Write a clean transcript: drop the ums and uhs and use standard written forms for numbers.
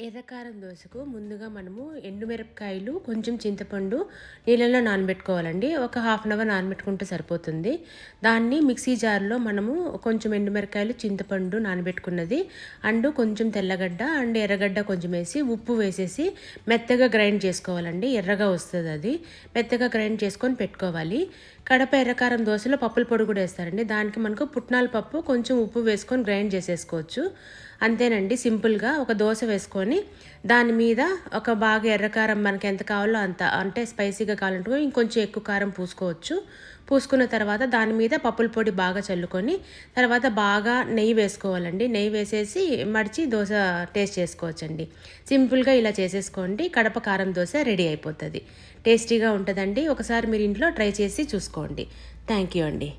ఎర్రకారం దోశకు ముందుగా మనము ఎండుమిరపకాయలు కొంచెం చింతపండు నీళ్ళలో నానబెట్టుకోవాలండి. ఒక హాఫ్ అన్ అవర్ నానబెట్టుకుంటే సరిపోతుంది. దాన్ని మిక్సీ జార్లో మనము కొంచెం ఎండుమిరపకాయలు, చింతపండు నానబెట్టుకున్నది అండ్ కొంచెం తెల్లగడ్డ అండ్ ఎర్రగడ్డ కొంచెం వేసి ఉప్పు వేసేసి మెత్తగా గ్రైండ్ చేసుకోవాలండి. ఎర్రగా వస్తుంది అది. మెత్తగా గ్రైండ్ చేసుకొని పెట్టుకోవాలి. కడప ఎర్రకారం దోశలో పప్పుల పొడి కూడా వేస్తారండి. దానికి మనకు పుట్నాల పప్పు కొంచెం ఉప్పు వేసుకొని గ్రైండ్ చేసేసుకోవచ్చు. అంతేనండి, సింపుల్గా ఒక దోశ వేసుకొని దాని మీద ఒక బాగా ఎర్రకారం మనకి ఎంత కావాలో అంత, అంటే స్పైసీగా కావాలంటే ఇంకొంచెం ఎక్కువ కారం పూసుకోవచ్చు. పూసుకున్న తర్వాత దాని మీద పప్పుల పొడి బాగా చల్లుకొని తర్వాత బాగా నెయ్యి వేసుకోవాలండి. నెయ్యి వేసేసి మడిచి దోశ టేస్ట్ చేసుకోవచ్చండి. సింపుల్గా ఇలా చేసేసుకోండి. కడప కారం దోశ రెడీ అయిపోతుంది. టేస్టీగా ఉంటుందండి. ఒకసారి మీరు ఇంట్లో ట్రై చేసి చూసుకోండి. థ్యాంక్ యూ అండి.